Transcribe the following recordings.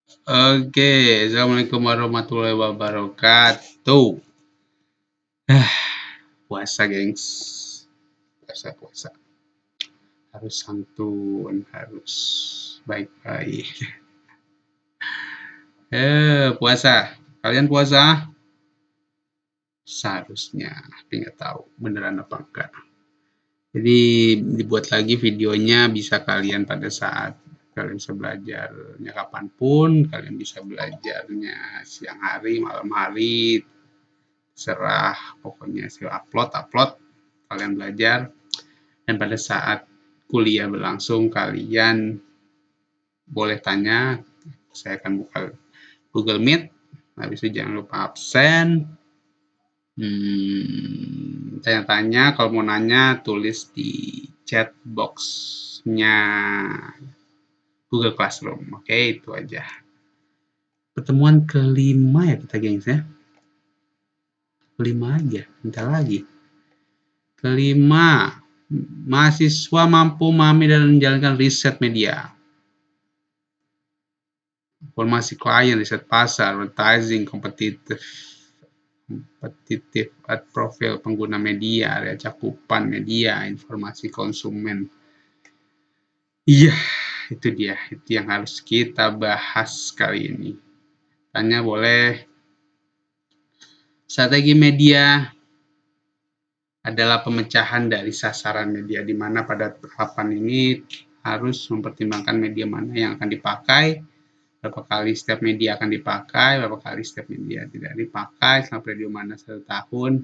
Oke, assalamualaikum warahmatullahi wabarakatuh. Puasa, gengs. Puasa, puasa. Harus santun, harus baik-baik. Puasa. Kalian puasa? Seharusnya, tapi nggak tahu beneran apa enggak. Jadi dibuat lagi videonya bisa kalian pada saat kalian bisa belajarnya kapanpun, kalian bisa belajarnya siang hari, malam hari, serah pokoknya saya upload kalian belajar, dan pada saat kuliah berlangsung kalian boleh tanya, saya akan buka Google Meet, habis itu jangan lupa absen. Tanya-tanya, kalau mau nanya tulis di chat box-nya Google Classroom. Oke, itu aja. Pertemuan kelima ya kita, gengs ya. Kelima aja, bentar lagi. Kelima, mahasiswa mampu memahami dan menjalankan riset media, informasi klien, riset pasar, advertising, kompetitif profil pengguna media, area cakupan media, informasi konsumen. Iya, itu dia, itu yang harus kita bahas kali ini. Tanya boleh. Strategi media adalah pemecahan dari sasaran media, di mana pada tahapan ini harus mempertimbangkan media mana yang akan dipakai, berapa kali setiap media akan dipakai, berapa kali setiap media tidak dipakai, selama periode mana 1 tahun.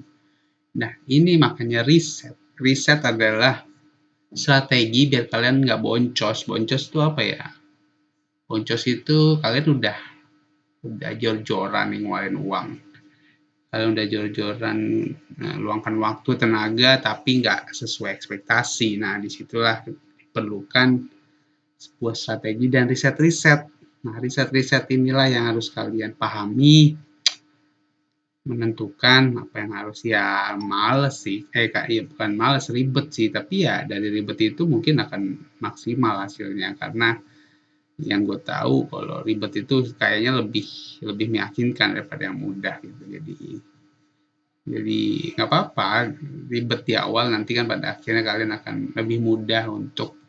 Nah, ini makanya riset. Riset adalah strategi biar kalian nggak boncos. Boncos itu apa ya? Boncos itu kalian udah jor-joran nih ngeluarin uang. Kalian udah jor-joran luangkan waktu, tenaga, tapi nggak sesuai ekspektasi. Nah, disitulah diperlukan sebuah strategi dan riset-riset. Nah, riset-riset inilah yang harus kalian pahami, menentukan apa yang harus, ya males sih, ya bukan males, ribet sih, tapi ya dari ribet itu mungkin akan maksimal hasilnya, karena yang gue tahu kalau ribet itu kayaknya lebih meyakinkan daripada yang mudah gitu. Jadi nggak apa-apa ribet di awal, nanti kan pada akhirnya kalian akan lebih mudah untuk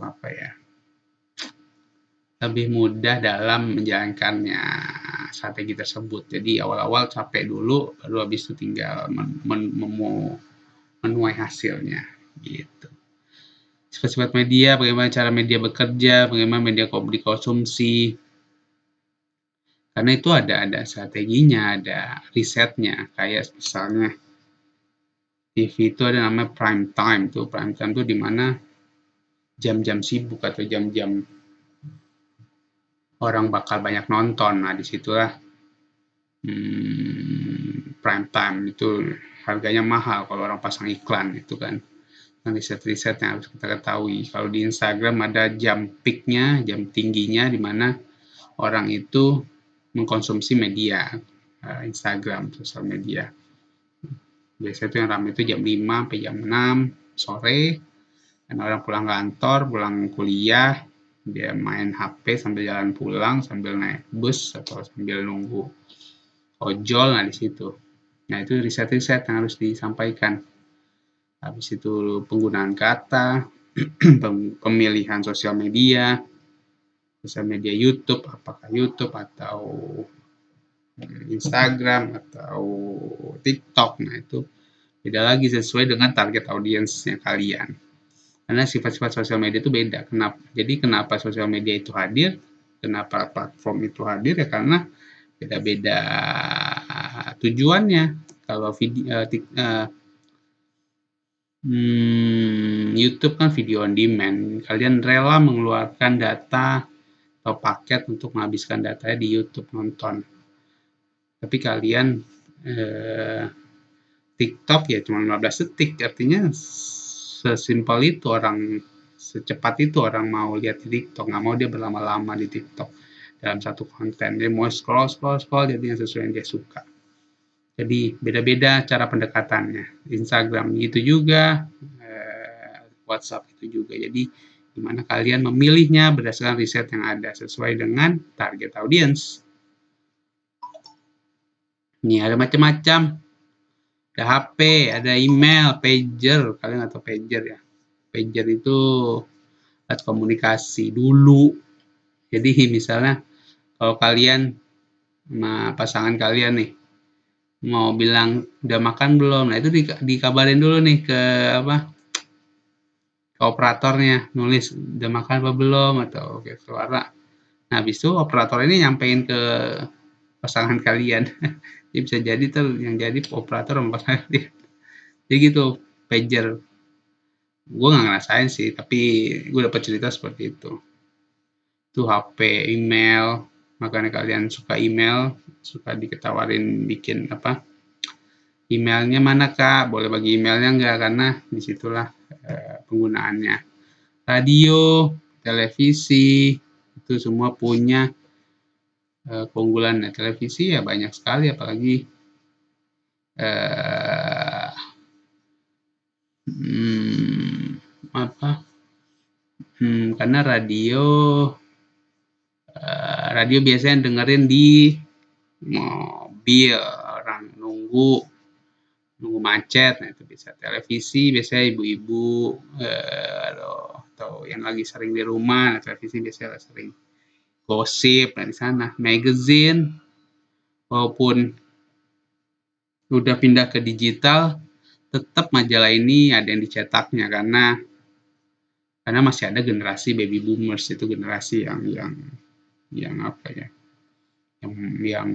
apa ya, lebih mudah dalam menjalankannya strategi tersebut. Jadi awal-awal capek dulu, baru habis itu tinggal menuai hasilnya gitu. Sifat-sifat media, bagaimana cara media bekerja, bagaimana media dikonsumsi. Karena itu ada strateginya, ada risetnya. Kayak misalnya TV itu ada namanya prime time tuh. Prime time tuh di mana jam-jam sibuk atau jam-jam orang bakal banyak nonton. Nah, disitulah prime time itu harganya mahal kalau orang pasang iklan itu kan. Nah, riset-riset yang harus kita ketahui. Kalau di Instagram ada jam peaknya, jam tingginya, di mana orang itu mengkonsumsi media, Instagram, sosial media. Biasanya itu yang ramai itu jam 5 sampai jam 6 sore, dan orang pulang kantor, pulang kuliah, dia main HP sambil jalan pulang, sambil naik bus atau sambil nunggu ojol. Nah, di situ. Nah, itu riset-riset yang harus disampaikan. Habis itu penggunaan kata, pemilihan sosial media YouTube, apakah YouTube atau Instagram atau TikTok. Nah, itu beda lagi sesuai dengan target audiensnya kalian. Karena sifat-sifat sosial media itu beda. Kenapa sosial media itu hadir? Kenapa platform itu hadir? Ya karena beda-beda tujuannya. Kalau YouTube kan video on demand. Kalian rela mengeluarkan data atau paket untuk menghabiskan datanya di YouTube nonton. Tapi kalian TikTok ya cuma 15 detik, artinya sesimpel itu orang, secepat itu orang mau lihat di TikTok, nggak mau dia berlama-lama di TikTok dalam satu konten. Dia mau scroll jadinya sesuai yang dia suka. Jadi beda-beda cara pendekatannya. Instagram itu juga, WhatsApp itu juga. Jadi di mana kalian memilihnya berdasarkan riset yang ada sesuai dengan target audience. Ini ada macam-macam. Ada HP, ada email, pager. Kalian atau pager ya? Pager itu alat komunikasi dulu. Jadi misalnya kalau kalian sama pasangan kalian nih mau bilang udah makan belum, nah itu dikabarin dulu nih ke operatornya, nulis udah makan apa belum atau ke suara. Nah habis itu operator ini nyampein ke pasangan kalian. Jadi bisa jadi tuh yang jadi operator sama pasangan kalian. Jadi gitu pager. Gue nggak ngerasain sih, tapi gue dapat cerita seperti itu. Itu HP, email, makanya kalian suka email, suka diketawarin bikin emailnya mana kak, boleh bagi emailnya enggak, karena disitulah penggunaannya. Radio, televisi, itu semua punya keunggulan. Televisi ya banyak sekali, apalagi karena radio biasanya dengerin di mobil, orang nunggu macet. Nah itu bisa. Televisi biasanya ibu-ibu atau yang lagi sering di rumah. Nah, televisi biasanya sering gosip. Nah di sana magazine, walaupun udah pindah ke digital, tetap majalah ini ada yang dicetaknya karena masih ada generasi baby boomers, itu generasi yang apa ya, yang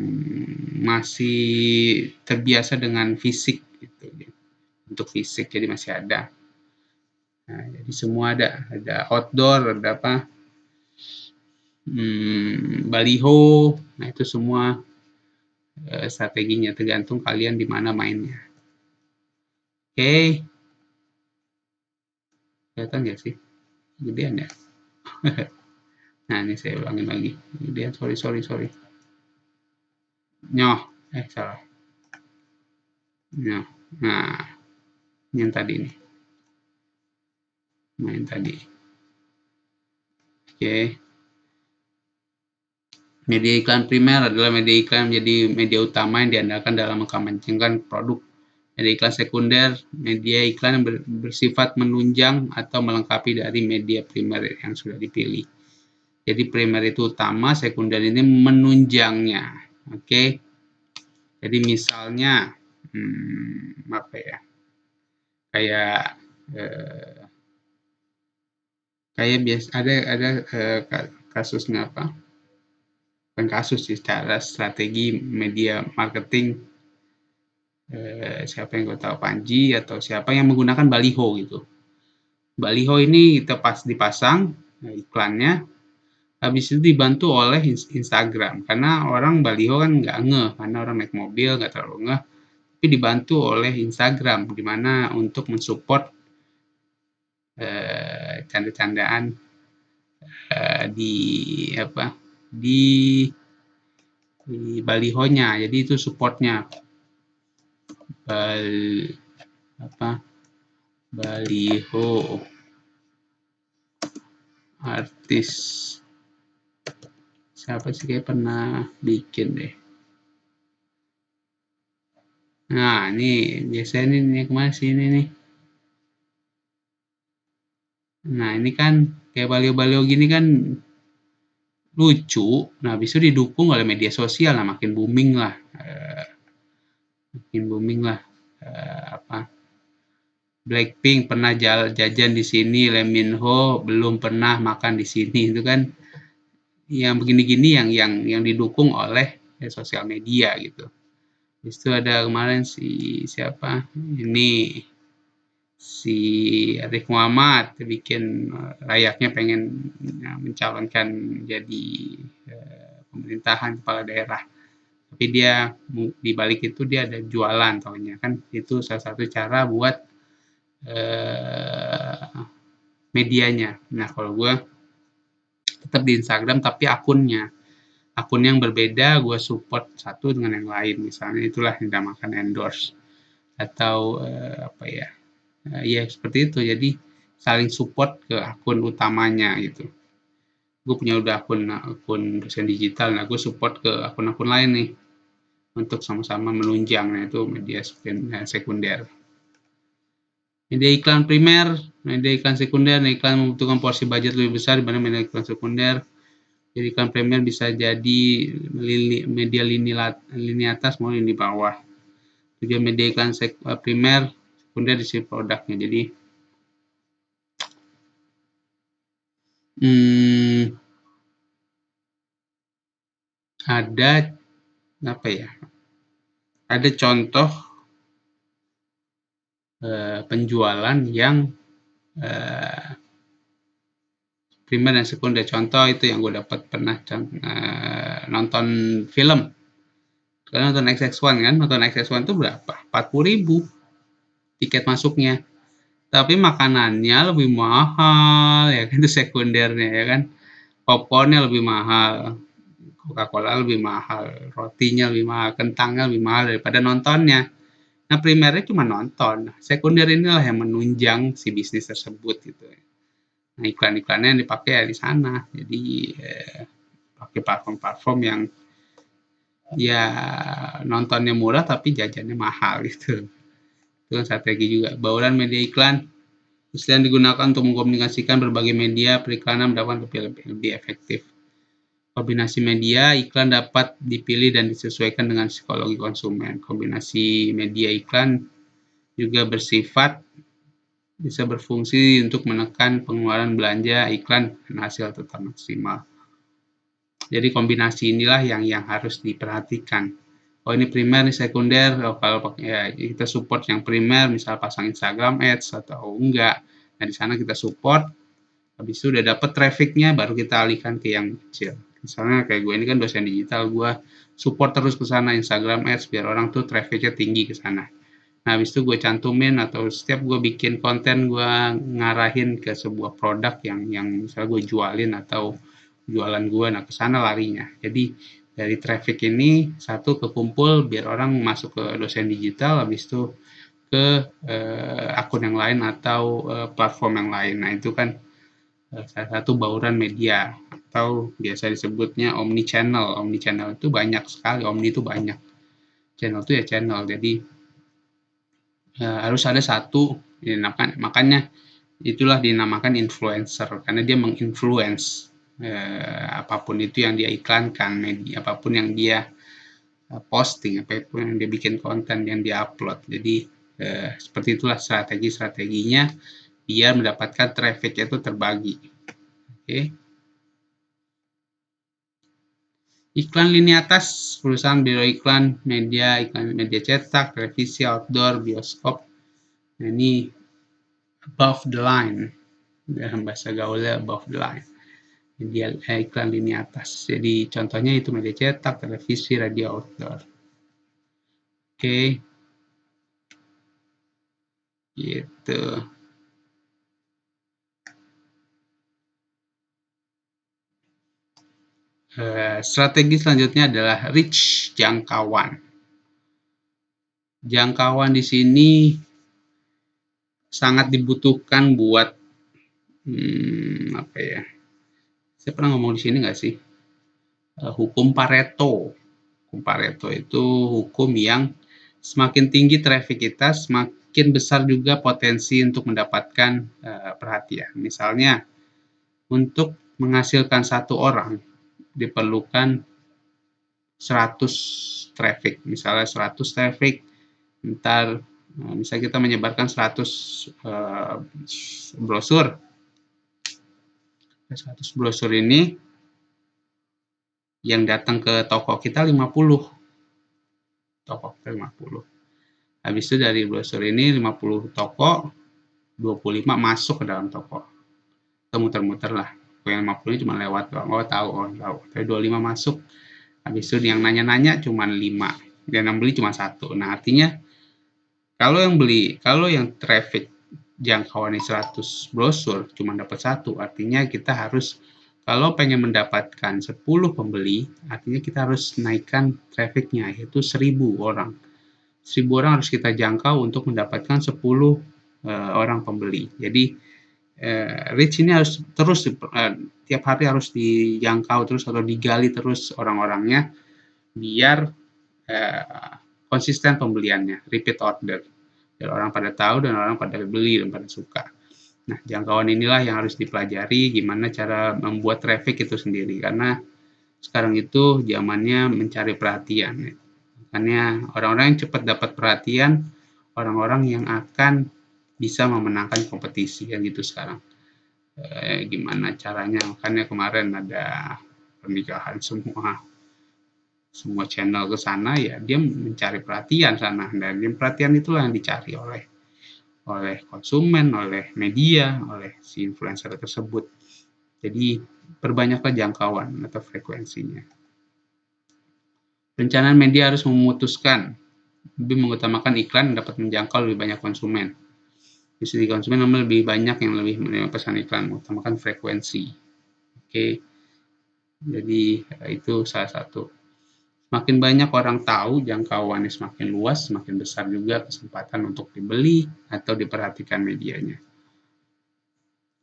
masih terbiasa dengan fisik gitu, untuk fisik, jadi masih ada. Nah, jadi semua ada outdoor, ada baliho. Nah itu semua strateginya, tergantung kalian di mana mainnya. Oke. Kelihatan nggak sih? Gedean ya? Nah ini saya ulangin lagi. Gedean, sorry. Nyoh, salah. Nyoh. Nah, ini yang tadi nih. Main tadi. Oke. Media iklan primer adalah media iklan menjadi media utama yang diandalkan dalam mengkampanyekan produk. Media iklan sekunder, media iklan yang bersifat menunjang atau melengkapi dari media primer yang sudah dipilih. Jadi primer itu utama, sekunder ini menunjangnya. Oke. Jadi misalnya apa ya? Kayak biasa ada kasusnya apa? Bukan kasus sih, secara strategi media marketing. Siapa yang gue tahu, Panji atau siapa yang menggunakan baliho gitu. Baliho ini kita dipasang iklannya, habis itu dibantu oleh Instagram, karena orang baliho kan nggak ngeh, karena orang naik mobil nggak terlalu ngeh, tapi dibantu oleh Instagram, dimana untuk mensupport canda-candaan di balihonya. Jadi itu supportnya baliho artis siapa sih, kayak pernah bikin deh. Nah ini biasanya ini kemana sih ini nih. Nah ini kan kayak baliho-baliho gini kan lucu. Nah habis itu didukung oleh media sosial, nah makin booming lah. Blackpink pernah jajan di sini, Lee Min Ho belum pernah makan di sini. Itu kan yang begini-gini yang didukung oleh sosial media gitu. Habis itu ada kemarin siapa? Ini si Arif Muhammad bikin layaknya pengen mencalonkan jadi pemerintahan kepala daerah. Tapi dia di balik itu dia ada jualan, taunya kan itu salah satu cara buat medianya. Nah kalau gue tetap di Instagram tapi akun yang berbeda, gue support satu dengan yang lain, misalnya itulah yang dinamakan endorse atau ya seperti itu. Jadi saling support ke akun utamanya gitu. Gue punya udah akun dosen digital, nah gue support ke akun-akun lain nih untuk sama-sama menunjang, nah itu media sekunder. Media iklan primer, media iklan sekunder, iklan membutuhkan porsi budget lebih besar dibanding media iklan sekunder. Jadi iklan primer bisa jadi media lini atas maupun lini bawah. Tujuan media iklan primer, sekunder di sisi produknya. Jadi ada apa ya? Ada contoh penjualan yang primer dan sekunder. Contoh itu yang gue dapat pernah nonton film. Kalian nonton XX1 kan? Nonton XX1 itu berapa? 40.000 tiket masuknya. Tapi makanannya lebih mahal ya kan, itu sekundernya ya kan. Popcornnya lebih mahal, Coca-Cola lebih mahal, rotinya lebih mahal, kentangnya lebih mahal daripada nontonnya. Nah, primernya cuma nonton. Sekunder inilah yang menunjang si bisnis tersebut gitu. Nah, iklan-iklannya yang dipakai ya di sana. Jadi pakai platform-platform yang ya nontonnya murah tapi jajannya mahal gitu. Itu kan strategi juga. Bauran media iklan istilah digunakan untuk mengkomunikasikan berbagai media periklanan mendapat lebih efektif. Kombinasi media iklan dapat dipilih dan disesuaikan dengan psikologi konsumen. Kombinasi media iklan juga bersifat bisa berfungsi untuk menekan pengeluaran belanja iklan dan hasil tetap maksimal. Jadi kombinasi inilah yang harus diperhatikan. Oh ini primer, ini sekunder. Oh, kalau ya, kita support yang primer, misal pasang Instagram Ads atau enggak. Nah di sana kita support. Habis itu udah dapet trafficnya, baru kita alihkan ke yang kecil. Misalnya kayak gue ini kan dosen digital, gue support terus ke sana Instagram Ads biar orang tuh trafficnya tinggi ke sana. Nah, habis itu gue cantumin atau setiap gue bikin konten gue ngarahin ke sebuah produk yang misalnya gue jualin atau jualan gue, nah ke sana larinya. Jadi dari traffic ini satu kekumpul biar orang masuk ke dosen digital, habis itu ke akun yang lain atau platform yang lain. Nah, itu kan salah satu bauran media atau biasa disebutnya omni channel. Omni channel itu banyak sekali, omni itu banyak. Channel itu ya channel. Jadi harus ada satu dinamakan, makanya itulah dinamakan influencer karena dia menginfluence apapun itu yang dia iklankan, media apapun yang dia posting, apapun yang dia bikin konten yang dia upload. Jadi seperti itulah strategi-strateginya biar mendapatkan traffic itu terbagi. Oke. Iklan lini atas, perusahaan biro iklan media cetak, televisi, outdoor, bioskop. Nah, ini above the line, dalam bahasa gaulnya above the line. Media iklan lini atas. Jadi contohnya itu media cetak, televisi, radio, outdoor. Oke. Gitu. Strategi selanjutnya adalah reach, jangkauan. Jangkauan di sini sangat dibutuhkan buat apa ya? Saya pernah ngomong di sini nggak sih? Hukum Pareto. Hukum Pareto itu hukum yang semakin tinggi traffic kita, semakin besar juga potensi untuk mendapatkan perhatian. Misalnya, untuk menghasilkan satu orang diperlukan 100 traffic. Misalnya 100 traffic, ntar misalnya kita menyebarkan 100 brosur. 100 brosur ini yang datang ke toko kita 50. Toko kita 50. Habis itu dari brosur ini 50 toko, 25 masuk ke dalam toko. Kita muter-muter lah. Yang 50 ini cuma lewat doang. Oh tahu. Tapi 25 masuk. Habis itu yang nanya-nanya cuma 5. Dan yang beli cuma 1. Nah artinya kalau yang traffic jangkauannya 100 brosur cuma dapat 1, artinya kita harus kalau pengen mendapatkan 10 pembeli, artinya kita harus naikkan trafficnya yaitu 1.000 orang. 1.000 orang harus kita jangkau untuk mendapatkan 10 orang pembeli. Jadi reach ini harus terus tiap hari harus dijangkau terus atau digali terus orang-orangnya biar konsisten pembeliannya, repeat order. Biar orang pada tahu dan orang pada beli dan pada suka. Nah, jangkauan inilah yang harus dipelajari gimana cara membuat traffic itu sendiri karena sekarang itu zamannya mencari perhatian. Makanya orang-orang yang cepat dapat perhatian, orang-orang yang akan bisa memenangkan kompetisi kan gitu sekarang. Gimana caranya? Makanya kemarin ada pernikahan semua channel ke sana ya dia mencari perhatian sana dan perhatian itulah yang dicari oleh konsumen, oleh media, oleh si influencer tersebut. Jadi perbanyaklah jangkauan atau frekuensinya. Perencanaan media harus memutuskan lebih mengutamakan iklan yang dapat menjangkau lebih banyak konsumen. Di sisi konsumen memang lebih banyak yang lebih menerima pesan iklan, mengutamakan frekuensi. Oke, jadi itu salah satu. Semakin banyak orang tahu, jangkauannya semakin luas, semakin besar juga kesempatan untuk dibeli atau diperhatikan medianya.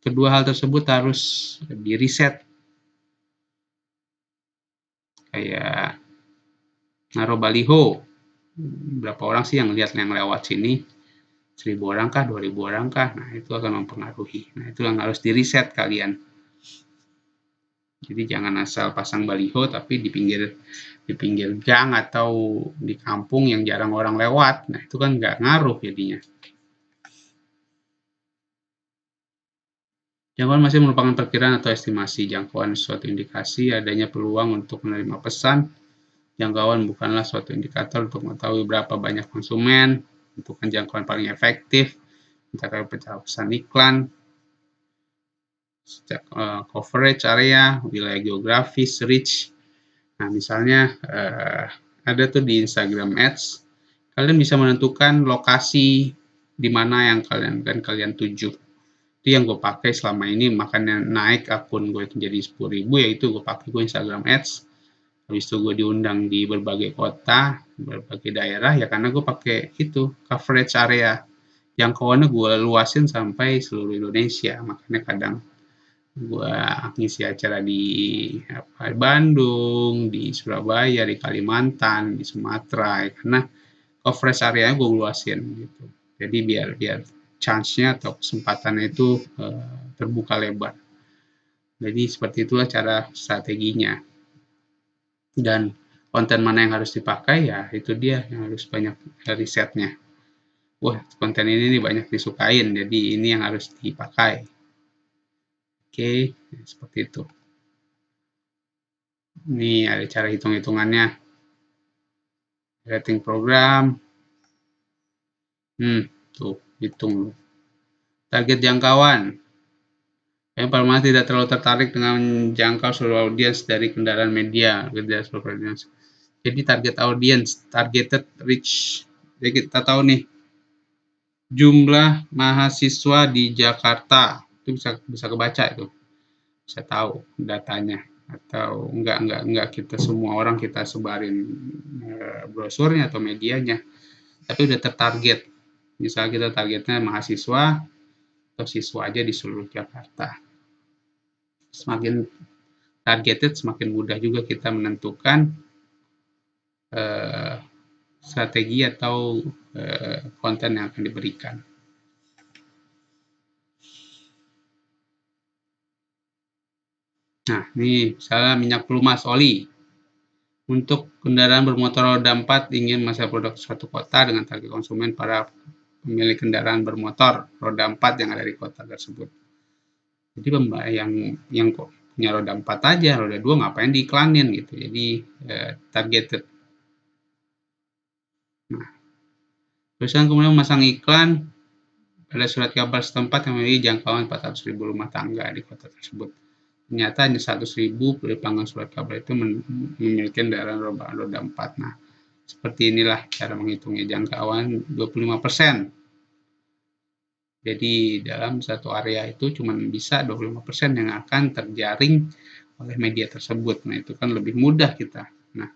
Kedua hal tersebut harus di-riset. Kayak naruh baliho. Berapa orang sih yang lihat yang lewat sini? 1.000 orang kah, 2.000 orang kah? Nah, itu akan mempengaruhi. Nah, itu yang harus di-riset kalian. Jadi jangan asal pasang baliho tapi di pinggir gang atau di kampung yang jarang orang lewat. Nah, itu kan nggak ngaruh jadinya. Jangkauan masih merupakan perkiraan atau estimasi. Jangkauan suatu indikasi adanya peluang untuk menerima pesan. Jangkauan bukanlah suatu indikator untuk mengetahui berapa banyak konsumen, menentukan jangkauan paling efektif, mencapai pesan iklan, coverage area, wilayah geografis, reach. Nah, misalnya ada tuh di Instagram Ads, kalian bisa menentukan lokasi di mana yang kalian tuju. Itu yang gue pakai selama ini, makanya naik akun gue jadi 10.000 yaitu gue pakai gue Instagram Ads. Habis itu gue diundang di berbagai kota, berbagai daerah ya karena gue pakai itu coverage area. Jangkauannya gue luasin sampai seluruh Indonesia, makanya kadang gue ngisi acara di Bandung, di Surabaya, di Kalimantan, di Sumatera, ya, karena coverage area gue luasin gitu. Jadi biar chance-nya atau kesempatannya itu terbuka lebar. Jadi seperti itulah cara strateginya. Dan konten mana yang harus dipakai ya itu dia yang harus banyak risetnya. Wah, konten ini nih banyak disukain, jadi ini yang harus dipakai. Oke, seperti itu. Ini ada cara hitung-hitungannya. Rating program. Tuh, hitung. Target jangkauan. Yang pertama tidak terlalu tertarik dengan jangkau seluruh audiens dari kendaraan media. Jadi target audiens, targeted reach. Jadi kita tahu nih, jumlah mahasiswa di Jakarta itu bisa kebaca itu, bisa tahu datanya atau enggak kita semua orang kita sebarin brosurnya atau medianya, tapi udah tertarget. Misalnya kita targetnya mahasiswa atau siswa aja di seluruh Jakarta. Semakin targeted, semakin mudah juga kita menentukan strategi atau konten yang akan diberikan. Nah, ini misalnya minyak pelumas oli. Untuk kendaraan bermotor roda 4 ingin masuk produk suatu kota dengan target konsumen para pemilik kendaraan bermotor roda 4 yang ada di kota tersebut. Jadi yang punya roda 4 aja, roda 2 ngapain diiklanin gitu. Jadi targeted. Nah, perusahaan kemudian memasang iklan pada surat kabar setempat yang memiliki jangkauan 400.000 rumah tangga di kota tersebut. Ternyata hanya 100.000 pelanggan surat kabar itu memiliki kendaraan roda 4. Nah, seperti inilah cara menghitungnya, jangkauan 25%. Jadi dalam satu area itu cuma bisa 25% yang akan terjaring oleh media tersebut. Nah, itu kan lebih mudah kita. Nah,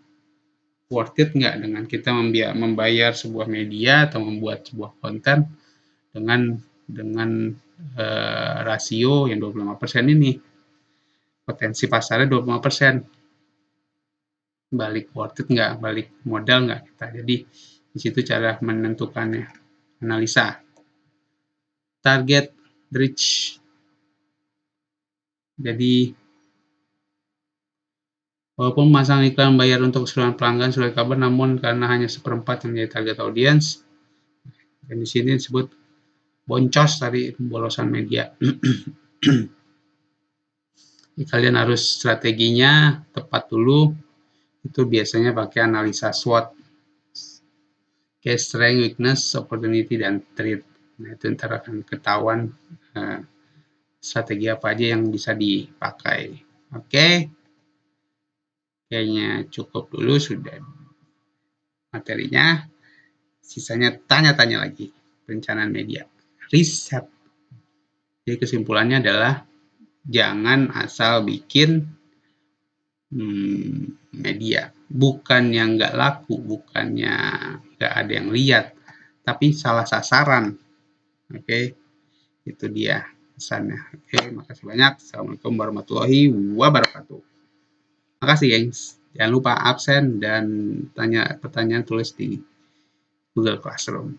worth it nggak dengan kita membayar sebuah media atau membuat sebuah konten dengan rasio yang 25% ini. Potensi pasarnya 25%. Balik worth it nggak, balik modal nggak kita. Jadi di situ cara menentukannya, analisa. Target reach. Jadi walaupun memasang iklan bayar untuk keseluruhan pelanggan sebagai kabar, namun karena hanya seperempat yang menjadi target audience, dan di sini disebut boncos tadi, pemborosan media. Kalian harus strateginya tepat dulu. Itu biasanya pakai analisa SWOT, case strength, weakness, opportunity, dan threat. Nah, itu ntar akan ketahuan strategi apa aja yang bisa dipakai. Oke, kayaknya cukup dulu sudah materinya. Sisanya tanya-tanya lagi. Perencanaan media, riset. Jadi kesimpulannya adalah jangan asal bikin media. Bukannya nggak laku, bukannya nggak ada yang lihat, tapi salah sasaran. Oke, itu dia pesannya. Oke, makasih banyak. Assalamualaikum warahmatullahi wabarakatuh. Makasih, gengs. Jangan lupa absen dan tanya pertanyaan tulis di Google Classroom.